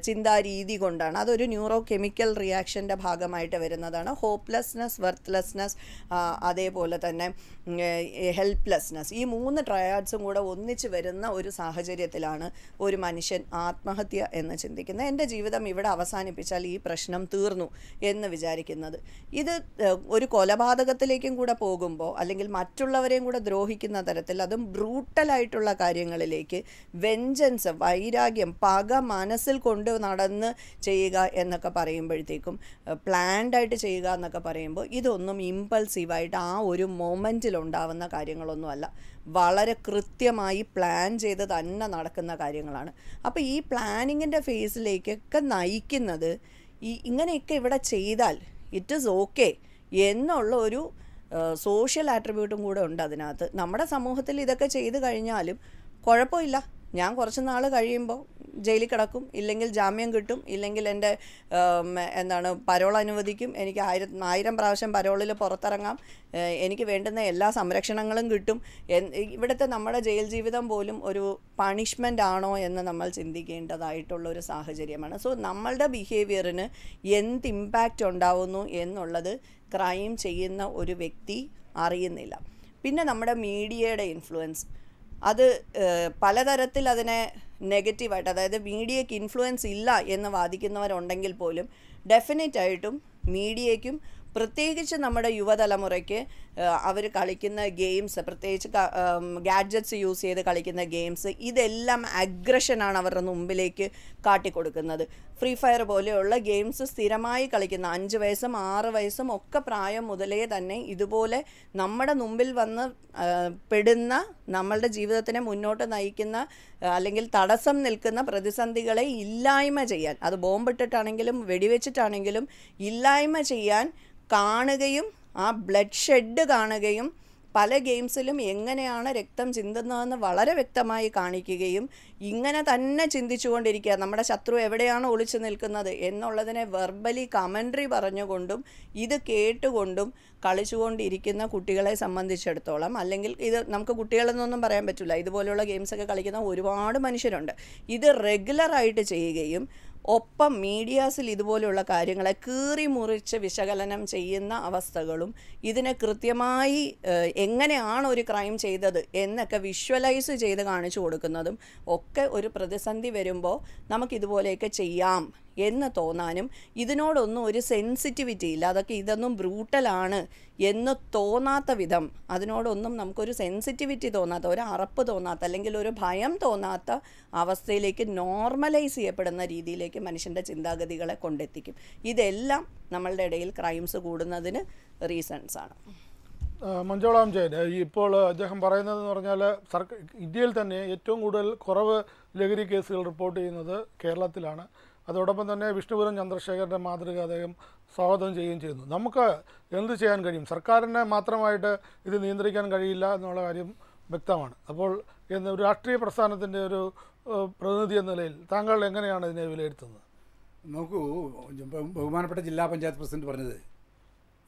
ചിന്താരീതി കൊണ്ടാണ്. അതൊരു ന്യൂറോ കെമിക്കൽ റിയാക്ഷൻ്റെ ഭാഗമായിട്ട് വരുന്നതാണ്. ഹോപ്പ്ലെസ്നെസ്, വർത്ത്ലെസ്നെസ്, അതേപോലെ തന്നെ ഹെൽപ്ലെസ്നെസ്, ഈ 3 ട്രയാഡ്സും കൂടെ ഒന്നിച്ച് വരുന്ന ഒരു സാഹചര്യത്തിലാണ് ഒരു മനുഷ്യൻ ആത്മഹത്യ എന്ന് ചിന്തിക്കുന്നത്. എൻ്റെ ജീവിതം ഇവിടെ അവസാനിപ്പിച്ചാൽ ഈ പ്രശ്നം തീർന്നു എന്ന് വിചാരിക്കുന്നത്. ഇത് ഒരു കൊലപാതകത്തിലേക്കും കൂടെ പോകുമ്പോൾ, അല്ലെങ്കിൽ മറ്റുള്ളവരെയും കൂടെ ദ്രോഹിക്കുന്ന തരത്തിൽ, അതും ബ്രൂട്ടലായിട്ടുള്ള കാര്യങ്ങളിലേക്ക്, വെഞ്ചൻസ്, വൈരാഗ്യം, പക മനസ്സിൽ കൊണ്ട് നടന്ന് ചെയ്യുക എന്നൊക്കെ പറയുമ്പോഴത്തേക്കും, പ്ലാൻഡായിട്ട് ചെയ്യുക എന്നൊക്കെ പറയുമ്പോൾ, ഇതൊന്നും ഇമ്പൾസീവായിട്ട് ആ ഒരു മൊമെൻറ്റിൽ ഉണ്ടാവുന്ന കാര്യങ്ങളൊന്നുമല്ല, വളരെ കൃത്യമായി പ്ലാൻ ചെയ്ത് തന്നെ നടക്കുന്ന കാര്യങ്ങളാണ്. അപ്പോൾ ഈ പ്ലാനിങ്ങിൻ്റെ ഫേസിലേക്കൊക്കെ നയിക്കുന്നത് ഇങ്ങനെയൊക്കെ ഇവിടെ ചെയ്താൽ ഇറ്റ് ഈസ് ഓക്കെ എന്നുള്ള ഒരു സോഷ്യൽ ആട്രിബ്യൂട്ടും കൂടെ ഉണ്ട് അതിനകത്ത്. നമ്മുടെ സമൂഹത്തിൽ ഇതൊക്കെ ചെയ്ത് കഴിഞ്ഞാലും കുഴപ്പമില്ല, ഞാൻ കുറച്ച് നാൾ കഴിയുമ്പോൾ ജയിലിൽ കിടക്കും, ഇല്ലെങ്കിൽ ജാമ്യം കിട്ടും, ഇല്ലെങ്കിൽ എൻ്റെ പരോൾ അനുവദിക്കും, എനിക്ക് 1000 പ്രാവശ്യം പരോളിൽ പുറത്തിറങ്ങാം, എനിക്ക് വേണ്ടുന്ന എല്ലാ സംരക്ഷണങ്ങളും കിട്ടും. ഇവിടുത്തെ നമ്മുടെ ജയിൽ ജീവിതം പോലും ഒരു പണിഷ്മെൻ്റ് ആണോ എന്ന് നമ്മൾ ചിന്തിക്കേണ്ടതായിട്ടുള്ളൊരു സാഹചര്യമാണ്. സോ നമ്മളുടെ ബിഹേവിയറിന് എന്ത് ഇമ്പാക്റ്റ് ഉണ്ടാവുന്നു എന്നുള്ളത് ക്രൈം ചെയ്യുന്ന ഒരു വ്യക്തി അറിയുന്നില്ല. പിന്നെ നമ്മുടെ മീഡിയയുടെ ഇൻഫ്ലുവൻസ്, അത് പലതരത്തിൽ അതിനെ നെഗറ്റീവായിട്ട്, അതായത് മീഡിയയ്ക്ക് ഇൻഫ്ലുവൻസ് ഇല്ല എന്ന് വാദിക്കുന്നവരുണ്ടെങ്കിൽ പോലും ഡെഫിനറ്റായിട്ടും മീഡിയയ്ക്കും പ്രത്യേകിച്ച് നമ്മുടെ യുവതലമുറയ്ക്ക് അവർ കളിക്കുന്ന ഗെയിംസ്, പ്രത്യേകിച്ച് ഗാഡ്ജറ്റ്സ് യൂസ് ചെയ്ത് കളിക്കുന്ന ഗെയിംസ്, ഇതെല്ലാം അഗ്രഷനാണ് അവരുടെ മുമ്പിലേക്ക് കാട്ടിക്കൊടുക്കുന്നത്. ഫ്രീ ഫയർ പോലെയുള്ള ഗെയിംസ് സ്ഥിരമായി കളിക്കുന്ന 5 വയസ്സും 6 വയസ്സും ഒക്കെ പ്രായം മുതലേ തന്നെ ഇതുപോലെ നമ്മുടെ മുമ്പിൽ വന്ന് പെടുന്ന, നമ്മളുടെ ജീവിതത്തിനെ മുന്നോട്ട് നയിക്കുന്ന അല്ലെങ്കിൽ തടസ്സം നിൽക്കുന്ന പ്രതിസന്ധികളെ ഇല്ലായ്മ ചെയ്യാൻ, അത് ബോംബിട്ടിട്ടാണെങ്കിലും വെടിവെച്ചിട്ടാണെങ്കിലും ഇല്ലായ്മ ചെയ്യാൻ കാണുകയും ആ ബ്ലഡ് ഷെഡ് കാണുകയും പല ഗെയിംസിലും എങ്ങനെയാണ് രക്തം ചിന്തുന്നതെന്ന് വളരെ വ്യക്തമായി കാണിക്കുകയും ഇങ്ങനെ തന്നെ ചിന്തിച്ചുകൊണ്ടിരിക്കുക, നമ്മുടെ ശത്രു എവിടെയാണ് ഒളിച്ചു നിൽക്കുന്നത് എന്നുള്ളതിനെ വെർബലി കമൻട്രി പറഞ്ഞുകൊണ്ടും ഇത് കേട്ടുകൊണ്ടും കളിച്ചുകൊണ്ടിരിക്കുന്ന കുട്ടികളെ സംബന്ധിച്ചിടത്തോളം, അല്ലെങ്കിൽ ഇത് നമുക്ക് കുട്ടികളെന്നൊന്നും പറയാൻ പറ്റില്ല, ഇതുപോലെയുള്ള ഗെയിംസൊക്കെ കളിക്കുന്ന ഒരുപാട് മനുഷ്യരുണ്ട്. ഇത് റെഗുലറായിട്ട് ചെയ്യുകയും ഒപ്പം മീഡിയാസിൽ ഇതുപോലെയുള്ള കാര്യങ്ങളെ കീറി മുറിച്ച് വിശകലനം ചെയ്യുന്ന അവസ്ഥകളും ഇതിനെ കൃത്യമായി എങ്ങനെയാണ് ഒരു ക്രൈം ചെയ്തത് എന്നൊക്കെ വിഷ്വലൈസ് ചെയ്ത് കാണിച്ചു കൊടുക്കുന്നതും ഒക്കെ ഒരു പ്രതിസന്ധി വരുമ്പോൾ നമുക്കിതുപോലെയൊക്കെ ചെയ്യാം എന്ന് തോന്നാനും ഇതിനോടൊന്നും ഒരു സെൻസിറ്റിവിറ്റി ഇല്ല, അതൊക്കെ ഇതൊന്നും ബ്രൂട്ടലാണ് എന്ന് തോന്നാത്ത വിധം, അതിനോടൊന്നും നമുക്കൊരു സെൻസിറ്റിവിറ്റി തോന്നാത്ത, ഒരു അറപ്പ് തോന്നാത്ത, അല്ലെങ്കിൽ ഒരു ഭയം തോന്നാത്ത അവസ്ഥയിലേക്ക് നോർമലൈസ് ചെയ്യപ്പെടുന്ന രീതിയിലേക്ക് മനുഷ്യൻ്റെ ചിന്താഗതികളെ കൊണ്ടെത്തിക്കും. ഇതെല്ലാം നമ്മളുടെ ഇടയിൽ ക്രൈംസ് കൂടുന്നതിന് റീസൺസാണ്. മഞ്ജുളാം ജയൻ, ഇപ്പോൾ അദ്ദേഹം പറയുന്നതെന്ന് പറഞ്ഞാൽ ഇന്ത്യയിൽ തന്നെ ഏറ്റവും കൂടുതൽ കുറവ് ലഹരി കേസുകൾ റിപ്പോർട്ട് ചെയ്യുന്നത് കേരളത്തിലാണ്. അതോടൊപ്പം തന്നെ വിഷ്ണുപുരം ചന്ദ്രശേഖരൻ്റെ മാതൃക അദ്ദേഹം സ്വാഗതം ചെയ്യുകയും ചെയ്യുന്നു. നമുക്ക് എന്ത് ചെയ്യാൻ കഴിയും? സർക്കാരിനെ മാത്രമായിട്ട് ഇത് നിയന്ത്രിക്കാൻ കഴിയില്ല എന്നുള്ള കാര്യം വ്യക്തമാണ്. അപ്പോൾ ഒരു രാഷ്ട്രീയ പ്രസ്ഥാനത്തിൻ്റെ ഒരു പ്രതിനിധി എന്ന നിലയിൽ താങ്കൾ എങ്ങനെയാണ് ഇതിനെ വിലയിരുത്തുന്നത്? നോക്കൂ, ബഹുമാനപ്പെട്ട ജില്ലാ പഞ്ചായത്ത് പ്രസിഡന്റ് പറഞ്ഞത്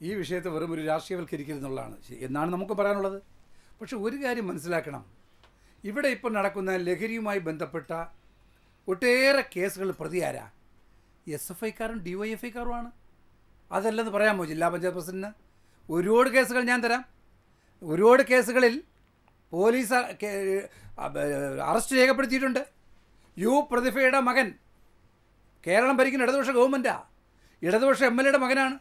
ഈ വിഷയത്തെ വെറും ഒരു രാഷ്ട്രീയവൽക്കരിക്കരുതെന്നുള്ളതാണ് എന്നാണ് നമുക്ക് പറയാനുള്ളത്. പക്ഷെ ഒരു കാര്യം മനസ്സിലാക്കണം, ഇവിടെ ഇപ്പോൾ നടക്കുന്ന ലഹരിയുമായി ബന്ധപ്പെട്ട ഒട്ടേറെ കേസുകൾ പ്രതിയാരാ? SFIക്കാരും DYFIക്കാരുമാണ്. അതല്ലെന്ന് പറയാമോ ജില്ലാ പഞ്ചായത്ത് പ്രസിഡന്റിന്? ഒരുപാട് കേസുകൾ ഞാൻ തരാം. ഒരുപാട് കേസുകളിൽ പോലീസ് അറസ്റ്റ് രേഖപ്പെടുത്തിയിട്ടുണ്ട്. പ്രതിഭയുടെ മകൻ കേരളം ഭരിക്കുന്ന ഇടതുപക്ഷ ഗവൺമെൻറ്റാണ്, ഇടതുപക്ഷ MLA യുടെ മകനാണ്.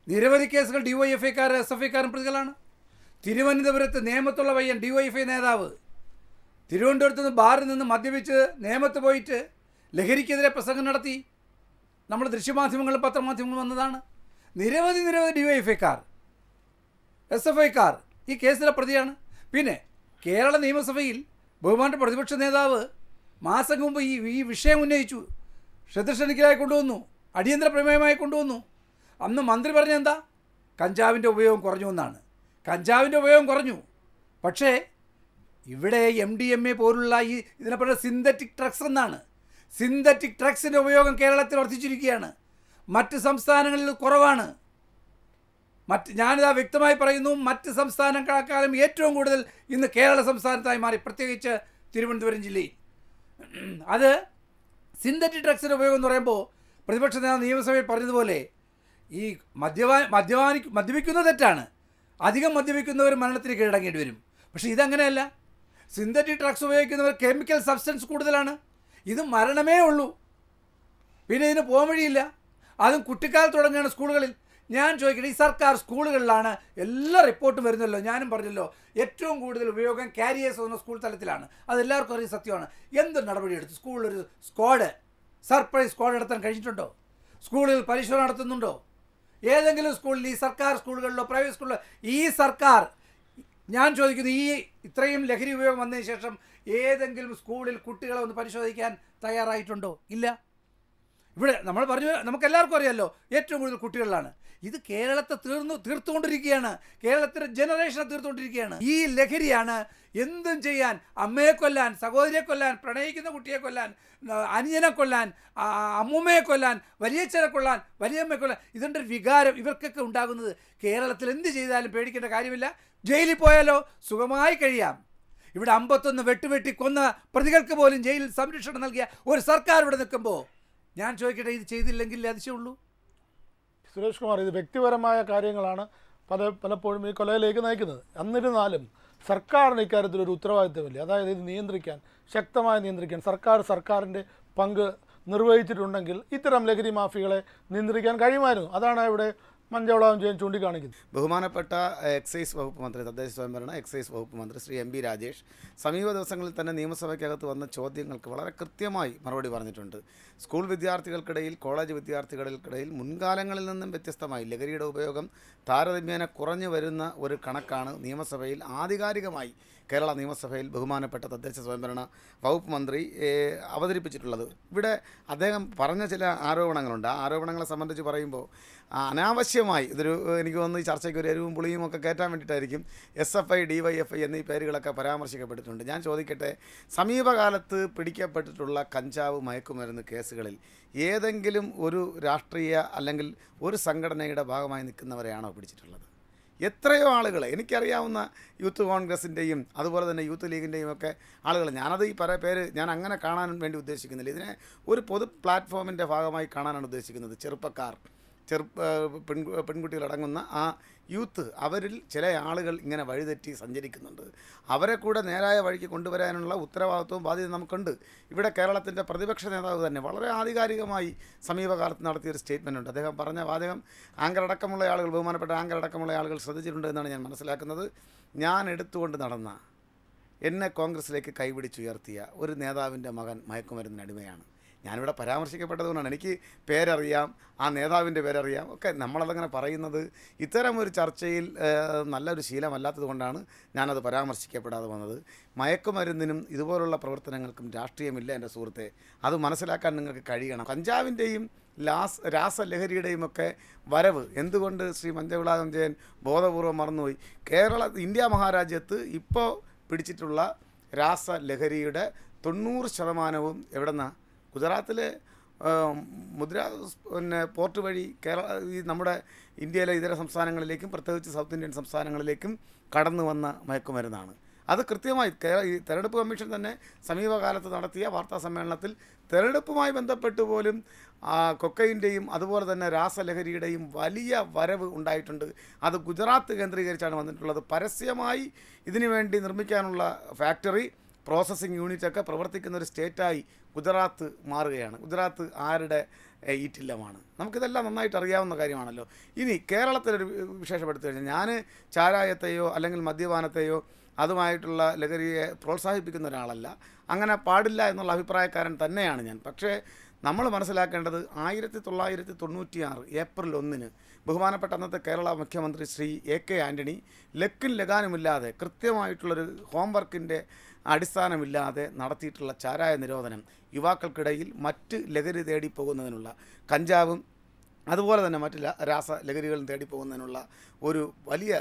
നിരവധി കേസുകൾ DYFIക്കാരും SFIക്കാരും പ്രതികളാണ്. തിരുവനന്തപുരത്ത് നേമത്തുള്ള പയ്യൻ DYFI നേതാവ് തിരുവനന്തപുരത്ത് നിന്ന് ബാറിൽ നിന്ന് മദ്യപിച്ച് നേമത്ത് പോയിട്ട് ലഹരിക്കെതിരെ പ്രസംഗം നടത്തി. നമ്മൾ ദൃശ്യമാധ്യമങ്ങളും പത്രമാധ്യമങ്ങളും വന്നതാണ്. നിരവധി DYFIക്കാർ SFIക്കാർ ഈ കേസിലെ പ്രതിയാണ്. പിന്നെ കേരള നിയമസഭയിൽ ബഹുമാനപ്പെട്ട പ്രതിപക്ഷ നേതാവ് മാസം മുമ്പ് ഈ വിഷയം ഉന്നയിച്ചു, ശ്രദ്ധ ക്ഷണിക്കലായി കൊണ്ടുവന്നു, അടിയന്തര പ്രമേയമായി കൊണ്ടുവന്നു. അന്ന് മന്ത്രി പറഞ്ഞെന്താ? കഞ്ചാവിൻ്റെ ഉപയോഗം കുറഞ്ഞു എന്നാണ്. കഞ്ചാവിൻ്റെ ഉപയോഗം കുറഞ്ഞു, പക്ഷേ ഇവിടെ MDMA പോലുള്ള ഇതിനെ പറയുന്ന സിന്തറ്റിക് ഡ്രഗ്സ് എന്നാണ്. സിന്തറ്റിക് ഡ്രഗ്സിൻ്റെ ഉപയോഗം കേരളത്തിൽ വർദ്ധിച്ചിരിക്കുകയാണ്. മറ്റ് സംസ്ഥാനങ്ങളിൽ കുറവാണ്. ഞാനിതാ വ്യക്തമായി പറയുന്നു, മറ്റ് സംസ്ഥാനങ്ങളെക്കാളും ഏറ്റവും കൂടുതൽ ഇന്ന് കേരള സംസ്ഥാനത്തായി മാറി, പ്രത്യേകിച്ച് തിരുവനന്തപുരം ജില്ലയിൽ. അത് സിന്തറ്റിക് ഡ്രഗ്സിൻ്റെ ഉപയോഗം എന്ന് പറയുമ്പോൾ പ്രതിപക്ഷ നേതാവ് നിയമസഭയിൽ പറഞ്ഞതുപോലെ ഈ മദ്യപിക്കുന്നത് തെറ്റാണ്, അധികം മദ്യപിക്കുന്നവർ മരണത്തിന് കീഴടങ്ങേണ്ടി വരും. പക്ഷേ ഇതങ്ങനെയല്ല. സിന്തറ്റിക് ഡ്രഗ്സ് ഉപയോഗിക്കുന്നവർ കെമിക്കൽ സബ്സ്റ്റൻസ് കൂടുതലാണ്, ഇത് മരണമേ ഉള്ളൂ. പിന്നെ ഇതിന് പോകാൻ വഴിയില്ല. അതും കുട്ടിക്കാലത്ത് തുടങ്ങുകയാണ് സ്കൂളുകളിൽ. ഞാൻ ചോദിക്കട്ടെ, ഈ സർക്കാർ സ്കൂളുകളിലാണ് എല്ലാ റിപ്പോർട്ടും വരുന്നല്ലോ, ഞാനും പറഞ്ഞല്ലോ, ഏറ്റവും കൂടുതൽ ഉപയോഗം കാരിയേഴ്സ് എന്ന സ്കൂൾ തലത്തിലാണ്. അതെല്ലാവർക്കും അറിയാം, സത്യമാണ്. എന്ത് നടപടിയെടുത്തു? സ്കൂളിലൊരു സർപ്രൈസ് സ്ക്വാഡ് നടത്താൻ കഴിഞ്ഞിട്ടുണ്ടോ? സ്കൂളിൽ പരിശോധന നടത്തുന്നുണ്ടോ? ഏതെങ്കിലും സ്കൂളിൽ, ഈ സർക്കാർ സ്കൂളുകളിലോ പ്രൈവറ്റ് സ്കൂളിലോ ഈ സർക്കാർ, ഞാൻ ചോദിക്കുന്നു, ഈ ഇത്രയും ലഹരി ഉപയോഗം വന്നതിന് ശേഷം ഏതെങ്കിലും സ്കൂളിൽ കുട്ടികളെ ഒന്ന് പരിശോധിക്കാൻ തയ്യാറായിട്ടുണ്ടോ? ഇല്ല. ഇവിടെ നമ്മൾ നമുക്കെല്ലാവർക്കും അറിയാമല്ലോ, ഏറ്റവും കൂടുതൽ കുട്ടികളിലാണ്. ഇത് കേരളത്തെ തീർത്തുകൊണ്ടിരിക്കുകയാണ്, കേരളത്തിൻ്റെ ജനറേഷനെ തീർത്തുകൊണ്ടിരിക്കുകയാണ്. ഈ ലഹരിയാണ് എന്തും ചെയ്യാൻ, അമ്മയെ കൊല്ലാൻ, സഹോദരിയെ കൊല്ലാൻ, പ്രണയിക്കുന്ന കുട്ടിയെ കൊല്ലാൻ, അനുജനെ കൊല്ലാൻ, അമ്മൂമ്മയെ കൊല്ലാൻ, വലിയച്ഛനെ കൊല്ലാൻ, വലിയമ്മയെ കൊല്ലാൻ. ഇതിൻ്റെ ഒരു വികാരം ഇവർക്കൊക്കെ ഉണ്ടാകുന്നത്. കേരളത്തിൽ എന്ത് ചെയ്താലും പേടിക്കേണ്ട കാര്യമില്ല. ജയിലിൽ പോയാലോ സുഖമായി കഴിയാം. ഇവിടെ 51 വെട്ടുവെട്ടി കൊന്ന പ്രതികൾക്ക് പോലും ജയിലിൽ സംരക്ഷണം നൽകിയ ഒരു സർക്കാർ ഇവിടെ നിൽക്കുമ്പോൾ ഞാൻ ചോദിക്കട്ടെ, ഇത് ചെയ്തില്ലെങ്കിൽ അതിശയമുള്ളൂ. സുരേഷ് കുമാർ, ഇത് വ്യക്തിപരമായ കാര്യങ്ങളാണ് പലപ്പോഴും ഈ കൊലയിലേക്ക് നയിക്കുന്നത്. എന്നിരുന്നാലും സർക്കാരിന് ഇക്കാര്യത്തിലൊരു ഉത്തരവാദിത്തമില്ല. അതായത് ഇത് ശക്തമായി നിയന്ത്രിക്കാൻ സർക്കാരിൻ്റെ പങ്ക് നിർവഹിച്ചിട്ടുണ്ടെങ്കിൽ ഇത്തരം ലഹരി മാഫിയകളെ നിയന്ത്രിക്കാൻ കഴിയുമായിരുന്നു. അതാണ് ഇവിടെ മഞ്ചവള വിജയൻ ചൂണ്ടിക്കാണിക്കുന്നത്. ബഹുമാനപ്പെട്ട എക്സൈസ് വകുപ്പ് മന്ത്രി, തദ്ദേശ സ്വയംഭരണ എക്സൈസ് വകുപ്പ് മന്ത്രി ശ്രീ എം ബി രാജേഷ് സമീപ ദിവസങ്ങളിൽ തന്നെ നിയമസഭയ്ക്കകത്ത് വന്ന ചോദ്യങ്ങൾക്ക് വളരെ കൃത്യമായി മറുപടി പറഞ്ഞിട്ടുണ്ട്. സ്കൂൾ വിദ്യാർത്ഥികൾക്കിടയിൽ, കോളേജ് വിദ്യാർത്ഥികൾക്കിടയിൽ മുൻകാലങ്ങളിൽ നിന്നും വ്യത്യസ്തമായി ലഹരിയുടെ ഉപയോഗം താരതമ്യേന കുറഞ്ഞു വരുന്ന ഒരു കണക്കാണ് നിയമസഭയിൽ ആധികാരികമായി കേരള നിയമസഭയിൽ ബഹുമാനപ്പെട്ട തദ്ദേശ സ്വയംഭരണ വകുപ്പ് മന്ത്രി അവതരിപ്പിച്ചിട്ടുള്ളത്. ഇവിടെ അദ്ദേഹം പറഞ്ഞ ചില ആരോപണങ്ങളുണ്ട്. ആ ആരോപണങ്ങളെ സംബന്ധിച്ച് പറയുമ്പോൾ അനാവശ്യമായി ഇതൊരു എനിക്ക് തോന്നുന്നു ഈ ചർച്ചയ്ക്ക് ഒരു എരിവും പുളിയും ഒക്കെ കയറ്റാൻ വേണ്ടിയിട്ടായിരിക്കും SFI DYFI എന്നീ പേരുകളൊക്കെ പരാമർശിക്കപ്പെട്ടിട്ടുണ്ട്. ഞാൻ ചോദിക്കട്ടെ, സമീപകാലത്ത് പിടിക്കപ്പെട്ടിട്ടുള്ള കഞ്ചാവ് മയക്കുമരുന്ന് കേസുകളിൽ ഏതെങ്കിലും ഒരു രാഷ്ട്രീയ അല്ലെങ്കിൽ ഒരു സംഘടനയുടെ ഭാഗമായി നിൽക്കുന്നവരെയാണോ പിടിച്ചിട്ടുള്ളത്? എത്രയോ ആളുകൾ, എനിക്കറിയാവുന്ന യൂത്ത് കോൺഗ്രസിൻ്റെയും അതുപോലെ തന്നെ യൂത്ത് ലീഗിൻ്റെയും ഒക്കെ ആളുകൾ, ഞാനത് ഈ പേര് ഞാൻ അങ്ങനെ കാണാൻ വേണ്ടി ഉദ്ദേശിക്കുന്നില്ല. ഇതിനെ ഒരു പൊതു പ്ലാറ്റ്ഫോമിൻ്റെ ഭാഗമായി കാണാനാണ് ഉദ്ദേശിക്കുന്നത്. ചെറുപ്പക്കാർ, പെൺകുട്ടികളടങ്ങുന്ന ആ യൂത്ത്, അവരിൽ ചില ആളുകൾ ഇങ്ങനെ വഴിതെറ്റി സഞ്ചരിക്കുന്നുണ്ട്. അവരെ കൂടെ നേരായ വഴിക്ക് കൊണ്ടുവരാനുള്ള ഉത്തരവാദിത്വവും ബാധ്യത നമുക്കുണ്ട്. ഇവിടെ കേരളത്തിൻ്റെ പ്രതിപക്ഷ നേതാവ് തന്നെ വളരെ ആധികാരികമായി സമീപകാലത്ത് നടത്തിയൊരു സ്റ്റേറ്റ്മെൻ്റ് ഉണ്ട്. അദ്ദേഹം പറഞ്ഞ വാചകം ആങ്കറടക്കമുള്ള ആളുകൾ, ബഹുമാനപ്പെട്ട ആങ്കറടക്കമുള്ള ആളുകൾ ശ്രദ്ധിച്ചിട്ടുണ്ട് എന്നാണ് ഞാൻ മനസ്സിലാക്കുന്നത്. ഞാൻ എടുത്തുകൊണ്ട് നടന്ന, എന്നെ കോൺഗ്രസിലേക്ക് കൈപിടിച്ചുയർത്തിയ ഒരു നേതാവിൻ്റെ മകൻ മയക്കുമരുന്നിന് അടിമയാണ്. ഞാനിവിടെ പരാമർശിക്കപ്പെട്ടതുകൊണ്ടാണ്, എനിക്ക് പേരറിയാം, ആ നേതാവിൻ്റെ പേരറിയാം ഒക്കെ. നമ്മളതങ്ങനെ പറയുന്നത് ഇത്തരമൊരു ചർച്ചയിൽ നല്ലൊരു ശീലമല്ലാത്തത് കൊണ്ടാണ് ഞാനത് പരാമർശിക്കപ്പെടാതെ വന്നത്. മയക്കുമരുന്നിനും ഇതുപോലുള്ള പ്രവർത്തനങ്ങൾക്കും രാഷ്ട്രീയമില്ല എൻ്റെ സുഹൃത്തെ. അത് മനസ്സിലാക്കാൻ നിങ്ങൾക്ക് കഴിയണം. കഞ്ചാവിൻ്റെയും രാസലഹരിയുടെയും ഒക്കെ വരവ് എന്തുകൊണ്ട് ശ്രീ മഞ്ചവിളാകം ജയൻ ബോധപൂർവം മറന്നുപോയി? ഇന്ത്യ മഹാരാജ്യത്ത് ഇപ്പോൾ പിടിച്ചിട്ടുള്ള രാസലഹരിയുടെ 90% എവിടെ നിന്നാണ്? ഗുജറാത്തിലെ പോർട്ട് വഴി ഈ നമ്മുടെ ഇന്ത്യയിലെ ഇതര സംസ്ഥാനങ്ങളിലേക്കും പ്രത്യേകിച്ച് സൗത്ത് ഇന്ത്യൻ സംസ്ഥാനങ്ങളിലേക്കും കടന്നു വന്ന മയക്കുമരുന്നാണ്. അത് കൃത്യമായി ഈ തെരഞ്ഞെടുപ്പ് കമ്മീഷൻ തന്നെ സമീപകാലത്ത് നടത്തിയ വാർത്താ സമ്മേളനത്തിൽ തെരഞ്ഞെടുപ്പുമായി ബന്ധപ്പെട്ട് പോലും കൊക്കൈൻ്റെയും അതുപോലെ തന്നെ രാസലഹരിയുടെയും വലിയ വരവ് ഉണ്ടായിട്ടുണ്ട്. അത് ഗുജറാത്ത് കേന്ദ്രീകരിച്ചാണ് വന്നിട്ടുള്ളത്. പരസ്യമായി ഇതിനു വേണ്ടി നിർമ്മിക്കാനുള്ള ഫാക്ടറി, പ്രോസസ്സിംഗ് യൂണിറ്റൊക്കെ പ്രവർത്തിക്കുന്ന ഒരു സ്റ്റേറ്റായി ഗുജറാത്ത് മാറുകയാണ്. ഗുജറാത്ത് ആരുടെ ഈറ്റില്ലമാണ്? നമുക്കിതെല്ലാം നന്നായിട്ട് അറിയാവുന്ന കാര്യമാണല്ലോ. ഇനി കേരളത്തിലൊരു വിശേഷപ്പെടുത്തി കഴിഞ്ഞാൽ, ഞാൻ ചാരായത്തെയോ അല്ലെങ്കിൽ മദ്യപാനത്തെയോ അതുമായിട്ടുള്ള ലഹരിയെ പ്രോത്സാഹിപ്പിക്കുന്ന ഒരാളല്ല. അങ്ങനെ പാടില്ല എന്നുള്ള അഭിപ്രായക്കാരൻ തന്നെയാണ് ഞാൻ. പക്ഷേ നമ്മൾ മനസ്സിലാക്കേണ്ടത് 1996 ഏപ്രിൽ 1 ബഹുമാനപ്പെട്ട അന്നത്തെ കേരള മുഖ്യമന്ത്രി ശ്രീ AK ആൻ്റണി ലക്കും ലഗാനുമില്ലാതെ കൃത്യമായിട്ടുള്ളൊരു ഹോംവർക്കിൻ്റെ അടിസ്ഥാനമില്ലാതെ നടത്തിയിട്ടുള്ള ചാരായ നിരോധനം യുവാക്കൾക്കിടയിൽ മറ്റ് ലഹരി തേടിപ്പോകുന്നതിനുള്ള, കഞ്ചാവും അതുപോലെ തന്നെ മറ്റ് രാസലഹരികളും തേടിപ്പോകുന്നതിനുള്ള ഒരു വലിയ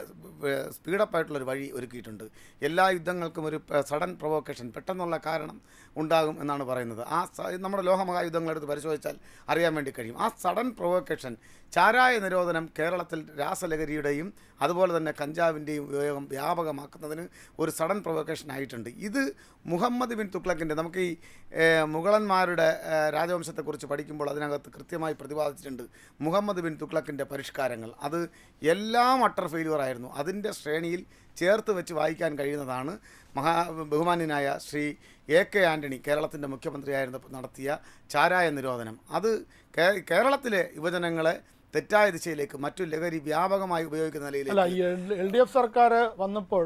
സ്പീഡപ്പായിട്ടുള്ളൊരു വഴി ഒരുക്കിയിട്ടുണ്ട്. എല്ലാ യുദ്ധങ്ങൾക്കും ഒരു സഡൻ പ്രൊവോക്കേഷൻ, പെട്ടെന്നുള്ള കാരണം ഉണ്ടാകും എന്നാണ് പറയുന്നത്. നമ്മുടെ ലോകമഹായുദ്ധങ്ങളെടുത്ത് പരിശോധിച്ചാൽ അറിയാൻ വേണ്ടി കഴിയും. ആ സഡൻ പ്രൊവോക്കേഷൻ, ചാരായ നിരോധനം കേരളത്തിൽ രാസലഹരിയുടെയും അതുപോലെ തന്നെ കഞ്ചാവിൻ്റെയും ഉപയോഗം വ്യാപകമാക്കുന്നതിന് ഒരു സഡൻ പ്രൊവോക്കേഷൻ ആയിട്ടുണ്ട്. ഇത് മുഹമ്മദ് ബിൻ തുഗ്ലക്കിൻ്റെ, നമുക്ക് ഈ മുഗളന്മാരുടെ രാജവംശത്തെക്കുറിച്ച് പഠിക്കുമ്പോൾ അതിനകത്ത് കൃത്യമായി പ്രതിപാദിച്ചിട്ടുണ്ട് മുഹമ്മദ് ബിൻ തുഗ്ലക്കിൻ്റെ പരിഷ്കാരങ്ങൾ. അത് എല്ലാം അട്ടർ ഫെയിലിയർ ആയിരുന്നു. അതിൻ്റെ ശ്രേണിയിൽ ചേർത്ത് വെച്ച് വായിക്കാൻ കഴിയുന്നതാണ് ബഹുമാന്യനായ ശ്രീ AK ആൻ്റണി കേരളത്തിൻ്റെ മുഖ്യമന്ത്രിയായിരുന്നപ്പോൾ നടത്തിയ ചാരായ നിരോധനം. അത് കേരളത്തിലെ യുവജനങ്ങളെ തെറ്റായ ദിശയിലേക്ക്, മറ്റു ലഹരി വ്യാപകമായി ഉപയോഗിക്കുന്ന നിലയിലേക്ക്. അല്ല, ഈ LDF സർക്കാർ വന്നപ്പോൾ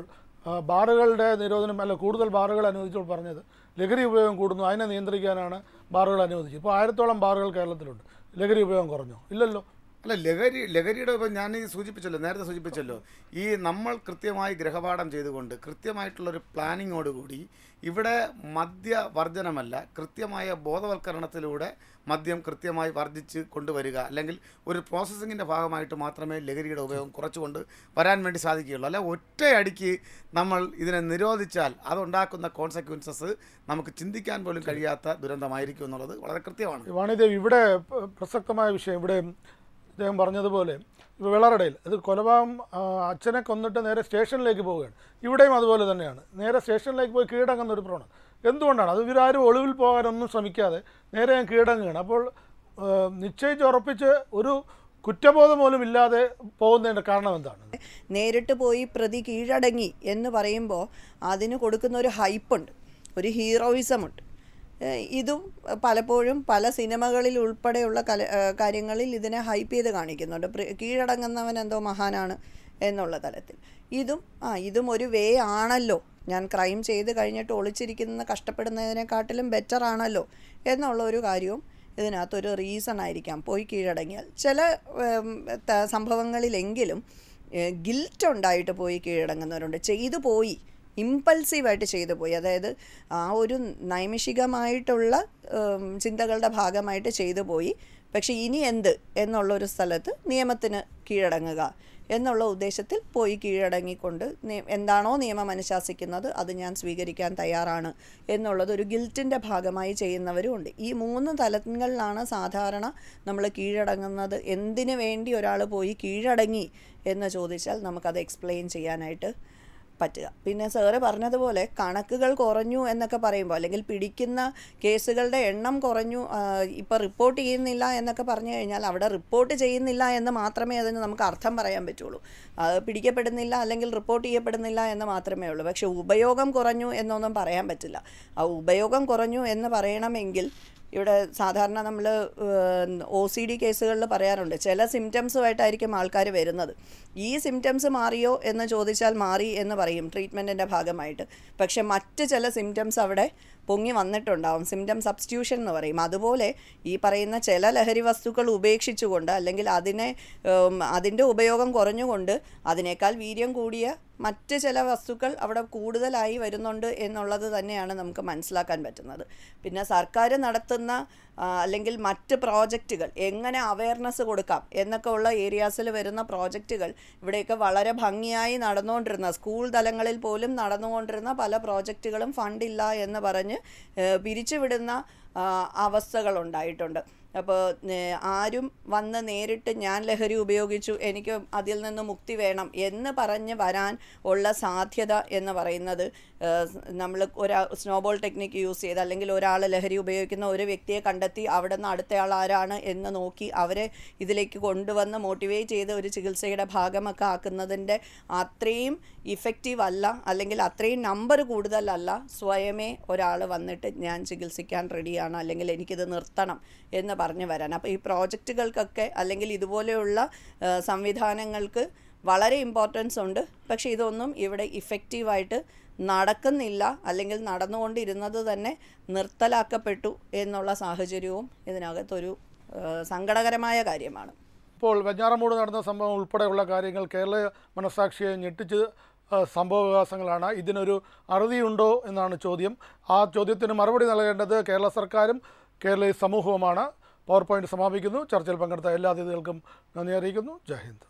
ബാറുകളുടെ നിരോധനം, അല്ല കൂടുതൽ ബാറുകൾ അനുവദിച്ചപ്പോൾ പറഞ്ഞത് ലഹരി ഉപയോഗം കൂടുന്നു, അതിനെ നിയന്ത്രിക്കാനാണ് ബാറുകൾ അനുവദിച്ചത്. ഇപ്പോൾ 1000-ഓളം ബാറുകൾ കേരളത്തിലുണ്ട്. ലഹരി ഉപയോഗം കുറഞ്ഞോ? ഇല്ലല്ലോ. അല്ല, ലഹരിയുടെ ഇപ്പം ഞാൻ നേരത്തെ സൂചിപ്പിച്ചല്ലോ, ഈ നമ്മൾ കൃത്യമായി ഗ്രഹപാഠം ചെയ്തുകൊണ്ട് കൃത്യമായിട്ടുള്ളൊരു പ്ലാനിങ്ങോടുകൂടി ഇവിടെ മദ്യവർജനമല്ല, കൃത്യമായ ബോധവൽക്കരണത്തിലൂടെ മദ്യം കൃത്യമായി വർജിച്ച് കൊണ്ടുവരിക, അല്ലെങ്കിൽ ഒരു പ്രോസസ്സിങ്ങിൻ്റെ ഭാഗമായിട്ട് മാത്രമേ ലഹരിയുടെ ഉപയോഗം കുറച്ചുകൊണ്ട് വരാൻ വേണ്ടി സാധിക്കുകയുള്ളൂ. അല്ല ഒറ്റയടിക്ക് നമ്മൾ ഇതിനെ നിരോധിച്ചാൽ അതുണ്ടാക്കുന്ന കോൺസിക്വൻസസ് നമുക്ക് ചിന്തിക്കാൻ പോലും കഴിയാത്ത ദുരന്തമായിരിക്കും എന്നുള്ളത് വളരെ കൃത്യമാണ്. വാണിദേവ്, ഇവിടെ പ്രസക്തമായ വിഷയം, ഇവിടെ അദ്ദേഹം പറഞ്ഞതുപോലെ ഇപ്പോൾ വെള്ളറടയിൽ അത് കൊലപാതകം, അച്ഛനെ കൊന്നിട്ട് നേരെ സ്റ്റേഷനിലേക്ക് പോവുകയാണ്. ഇവിടെയും അതുപോലെ തന്നെയാണ്, നേരെ സ്റ്റേഷനിലേക്ക് പോയി കീഴടങ്ങുന്ന ഒരു പ്രവണത. എന്തുകൊണ്ടാണ് അത്? ഇവരാരും ഒളിവിൽ പോകാനൊന്നും ശ്രമിക്കാതെ നേരെ ഞാൻ കീഴടങ്ങുകയാണ്. അപ്പോൾ നിശ്ചയിച്ചുറപ്പിച്ച് ഒരു കുറ്റബോധം പോലും ഇല്ലാതെ പോകുന്നതിൻ്റെ കാരണം എന്താണ്? നേരിട്ട് പോയി പ്രതി കീഴടങ്ങി എന്ന് പറയുമ്പോൾ അതിന് കൊടുക്കുന്ന ഒരു ഹൈപ്പുണ്ട്, ഒരു ഹീറോയിസമുണ്ട്. ഇതും പലപ്പോഴും പല സിനിമകളിൽ ഉൾപ്പെടെയുള്ള കാര്യങ്ങളിൽ ഇതിനെ ഹൈപ്പ് ചെയ്ത് കാണിക്കുന്നുണ്ട്. കീഴടങ്ങുന്നവൻ എന്തോ മഹാനാണ് എന്നുള്ള തലത്തിൽ. ഇതും ഒരു വേ ആണല്ലോ, ഞാൻ ക്രൈം ചെയ്ത് കഴിഞ്ഞിട്ട് ഒളിച്ചിരിക്കുന്ന കഷ്ടപ്പെടുന്നതിനെക്കാട്ടിലും ബെറ്റർ ആണല്ലോ എന്നുള്ള ഒരു കാര്യവും ഇതിനകത്തൊരു റീസൺ ആയിരിക്കാം. പോയി കീഴടങ്ങിയാൽ ചില സംഭവങ്ങളിലെങ്കിലും ഗിൽറ്റ് ഉണ്ടായിട്ട് പോയി കീഴടങ്ങുന്നവരുണ്ട്. ചെയ്തു പോയി, ഇമ്പൾസീവായിട്ട് ചെയ്തു പോയി, അതായത് ആ ഒരു നൈമിഷികമായിട്ടുള്ള ചിന്തകളുടെ ഭാഗമായിട്ട് ചെയ്തു പോയി. പക്ഷെ ഇനി എന്ത് എന്നുള്ളൊരു സ്ഥലത്ത് നിയമത്തിന് കീഴടങ്ങുക എന്നുള്ള ഉദ്ദേശത്തിൽ പോയി കീഴടങ്ങിക്കൊണ്ട് എന്താണോ നിയമം അനുശാസിക്കുന്നത് അത് ഞാൻ സ്വീകരിക്കാൻ തയ്യാറാണ് എന്നുള്ളത് ഒരു ഗിൽറ്റിൻ്റെ ഭാഗമായി ചെയ്യുന്നവരും ഉണ്ട്. ഈ 3 തലങ്ങളിലാണ് സാധാരണ നമ്മൾ കീഴടങ്ങുന്നത്. എന്തിനു വേണ്ടി ഒരാൾ പോയി കീഴടങ്ങി എന്ന് ചോദിച്ചാൽ നമുക്കത് എക്സ്പ്ലെയിൻ ചെയ്യാനായിട്ട് പറ്റുക. പിന്നെ സാറ് പറഞ്ഞതുപോലെ കണക്കുകൾ കുറഞ്ഞു എന്നൊക്കെ പറയുമ്പോൾ, അല്ലെങ്കിൽ പിടിക്കുന്ന കേസുകളുടെ എണ്ണം കുറഞ്ഞു, ഇപ്പോൾ റിപ്പോർട്ട് ചെയ്യുന്നില്ല എന്നൊക്കെ പറഞ്ഞു കഴിഞ്ഞാൽ അവിടെ റിപ്പോർട്ട് ചെയ്യുന്നില്ല എന്ന് മാത്രമേ അതിന് നമുക്ക് അർത്ഥം പറയാൻ പറ്റുള്ളൂ. പിടിക്കപ്പെടുന്നില്ല അല്ലെങ്കിൽ റിപ്പോർട്ട് ചെയ്യപ്പെടുന്നില്ല എന്ന് മാത്രമേ ഉള്ളൂ. പക്ഷെ ഉപയോഗം കുറഞ്ഞു എന്നൊന്നും പറയാൻ പറ്റില്ല. ആ ഉപയോഗം കുറഞ്ഞു എന്ന് പറയണമെങ്കിൽ ഇവിടെ സാധാരണ നമ്മൾ OCD കേസുകളിൽ പറയാറുണ്ട്, ചില സിംറ്റംസുമായിട്ടായിരിക്കും ആൾക്കാർ വരുന്നത്. ഈ സിംറ്റംസ് മാറിയോ എന്ന് ചോദിച്ചാൽ മാറി എന്ന് പറയും ട്രീറ്റ്മെൻറ്റിൻ്റെ ഭാഗമായിട്ട്. പക്ഷെ മറ്റ് ചില സിംറ്റംസ് അവിടെ പൊങ്ങി വന്നിട്ടുണ്ടാവും, സിംറ്റം സബ്സ്റ്റിറ്റ്യൂഷൻ എന്ന് പറയും. അതുപോലെ ഈ പറയുന്ന ചില ലഹരി വസ്തുക്കൾ ഉപേക്ഷിച്ചുകൊണ്ട് അല്ലെങ്കിൽ അതിൻ്റെ ഉപയോഗം കുറഞ്ഞുകൊണ്ട് അതിനേക്കാൾ വീര്യം കൂടിയ മറ്റ് ചില വസ്തുക്കൾ അവിടെ കൂടുതലായി വരുന്നുണ്ട് എന്നുള്ളത് തന്നെയാണ് നമുക്ക് മനസ്സിലാക്കാൻ പറ്റുന്നത്. പിന്നെ സർക്കാർ നടത്തുന്ന അല്ലെങ്കിൽ മറ്റ് പ്രോജക്റ്റുകൾ, എങ്ങനെ അവയർനെസ് കൊടുക്കാം എന്നൊക്കെ ഉള്ള ഏരിയാസിൽ വരുന്ന പ്രോജക്റ്റുകൾ ഇവിടെയൊക്കെ വളരെ ഭംഗിയായി നടന്നുകൊണ്ടിരുന്ന, സ്കൂൾ തലങ്ങളിൽ പോലും നടന്നുകൊണ്ടിരുന്ന പല പ്രോജക്റ്റുകളും ഫണ്ടില്ല എന്ന് പറഞ്ഞ് പിരിച്ചുവിടുന്ന അവസ്ഥകളുണ്ടായിട്ടുണ്ട്. അപ്പോൾ ആരും വന്ന് നേരിട്ട് ഞാൻ ലഹരി ഉപയോഗിച്ചു, എനിക്ക് അതിൽ നിന്ന് മുക്തി വേണം എന്ന് പറഞ്ഞ് വരാൻ ഉള്ള സാധ്യത എന്ന് പറയുന്നത്, നമ്മൾ സ്നോബോൾ ടെക്നിക്ക് യൂസ് ചെയ്ത് അല്ലെങ്കിൽ ഒരാൾ ലഹരി ഉപയോഗിക്കുന്ന ഒരു വ്യക്തിയെ കണ്ടെത്തി അവിടെ നിന്ന് അടുത്തയാൾ ആരാണ് എന്ന് നോക്കി അവരെ ഇതിലേക്ക് കൊണ്ടുവന്ന് മോട്ടിവേറ്റ് ചെയ്ത് ഒരു ചികിത്സയുടെ ഭാഗമൊക്കെ ആക്കുന്നതിൻ്റെ അത്രയും ഇഫക്റ്റീവ് അല്ല, അല്ലെങ്കിൽ അത്രയും നമ്പർ കൂടുതലല്ല സ്വയമേ ഒരാൾ വന്നിട്ട് ഞാൻ ചികിത്സിക്കാൻ റെഡിയാണ് അല്ലെങ്കിൽ എനിക്കിത് നിർത്തണം എന്ന് പറഞ്ഞു വരാൻ. അപ്പോൾ ഈ പ്രോജക്റ്റുകൾക്കൊക്കെ അല്ലെങ്കിൽ ഇതുപോലെയുള്ള സംവിധാനങ്ങൾക്ക് വളരെ ഇമ്പോർട്ടൻസ് ഉണ്ട്. പക്ഷേ ഇതൊന്നും ഇവിടെ ഇഫക്റ്റീവായിട്ട് നടക്കുന്നില്ല, അല്ലെങ്കിൽ നടന്നുകൊണ്ടിരുന്നത് തന്നെ നിർത്തലാക്കപ്പെട്ടു എന്നുള്ള സാഹചര്യവും ഇതിനകത്തൊരു സങ്കടകരമായ കാര്യമാണ്. ഇപ്പോൾ വെഞ്ഞാറമൂട് നടന്ന സംഭവം ഉൾപ്പെടെയുള്ള കാര്യങ്ങൾ കേരള മനസ്സാക്ഷിയെ ഞെട്ടിച്ച് സംഭവവികാസങ്ങളാണ്. ഇതിനൊരു അറുതിയുണ്ടോ എന്നാണ് ചോദ്യം. ആ ചോദ്യത്തിന് മറുപടി നൽകേണ്ടത് കേരള സർക്കാരും കേരളീയ സമൂഹവുമാണ്. പവർ പോയിന്റ് സമാപിക്കുന്നു. ചർച്ചയിൽ പങ്കെടുത്ത എല്ലാ അതിഥികൾക്കും നന്ദി അറിയിക്കുന്നു. ജയ് ഹിന്ദ്.